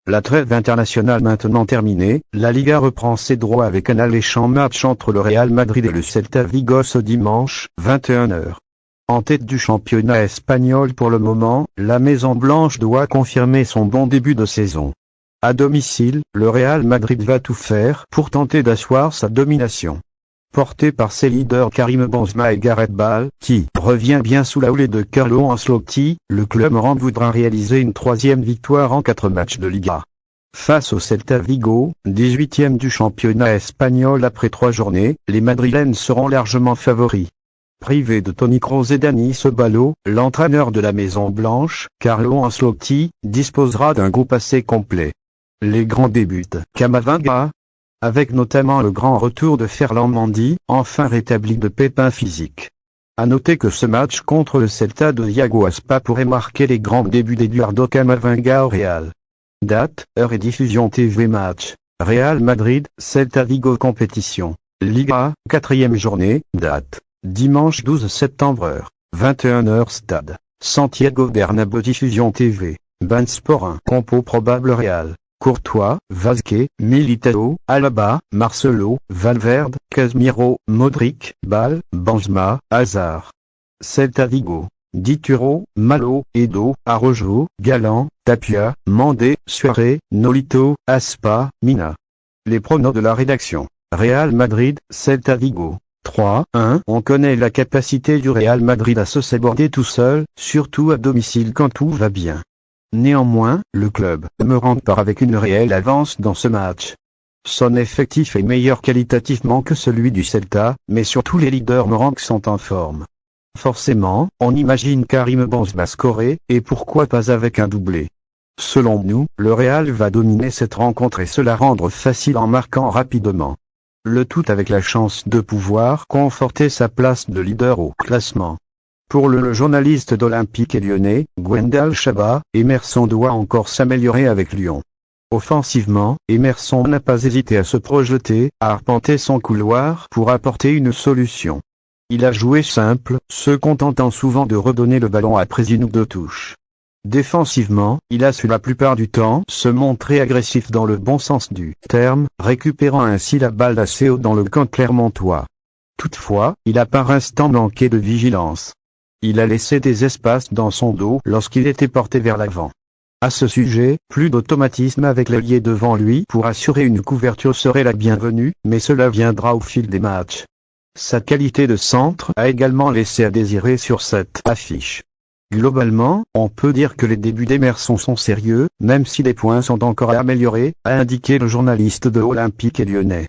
La trêve internationale maintenant terminée, la Liga reprend ses droits avec un alléchant match entre le Real Madrid et le Celta Vigo ce dimanche, 21h. En tête du championnat espagnol pour le moment, la Maison Blanche doit confirmer son bon début de saison. À domicile, le Real Madrid va tout faire pour tenter d'asseoir sa domination. Porté par ses leaders Karim Benzema et Gareth Bale, qui revient bien sous la houlée de Carlo Ancelotti, le club orange voudra réaliser une 3e victoire en 4 matchs de Liga. Face au Celta Vigo, 18e du championnat espagnol après 3 journées, les Madrilènes seront largement favoris. Privé de Toni Kroos et Dani Ceballos, l'entraîneur de la Maison Blanche, Carlo Ancelotti, disposera d'un groupe assez complet. Les grands débutent, Camavinga, avec notamment le grand retour de Ferland Mendy, enfin rétabli de pépins physiques. À noter que ce match contre le Celta de Iago Aspas pourrait marquer les grands débuts d'Eduardo Camavinga au Real. Date, heure et diffusion TV match. Real Madrid, Celta Vigo compétition. Liga, 4e journée, date. Dimanche 12 septembre heure. 21h stade. Santiago Bernabéu diffusion TV. Bansport 1. Compo probable Real. Courtois, Vázquez, Militao, Alaba, Marcelo, Valverde, Casemiro, Modric, Bale, Benzema, Hazard. Celta Vigo. Dituro, Malo, Edo, Araujo, Galán, Tapia, Mandé, Suaré, Nolito, Aspas, Mina. Les pronos de la rédaction. Real Madrid, Celta Vigo. 3-1. On connaît la capacité du Real Madrid à se saborder tout seul, surtout à domicile quand tout va bien. Néanmoins, le club demeurant part avec une réelle avance dans ce match. Son effectif est meilleur qualitativement que celui du Celta, mais surtout les leaders merengues sont en forme. Forcément, on imagine Karim Benzema scorer, et pourquoi pas avec un doublé. Selon nous, le Real va dominer cette rencontre et se la rendre facile en marquant rapidement. Le tout avec la chance de pouvoir conforter sa place de leader au classement. Pour le journaliste d'Olympique et Lyonnais, Gwendal Chaba, Emerson doit encore s'améliorer avec Lyon. Offensivement, Emerson n'a pas hésité à se projeter, à arpenter son couloir pour apporter une solution. Il a joué simple, se contentant souvent de redonner le ballon après une ou deux touches. Défensivement, il a su la plupart du temps se montrer agressif dans le bon sens du terme, récupérant ainsi la balle assez haut dans le camp clermontois. Toutefois, il a par instant manqué de vigilance. Il a laissé des espaces dans son dos lorsqu'il était porté vers l'avant. À ce sujet, plus d'automatisme avec l'ailier devant lui pour assurer une couverture serait la bienvenue, mais cela viendra au fil des matchs. Sa qualité de centre a également laissé à désirer sur cette affiche. Globalement, on peut dire que les débuts d'Emerson sont sérieux, même si les points sont encore à améliorer, a indiqué le journaliste de Olympique et Lyonnais.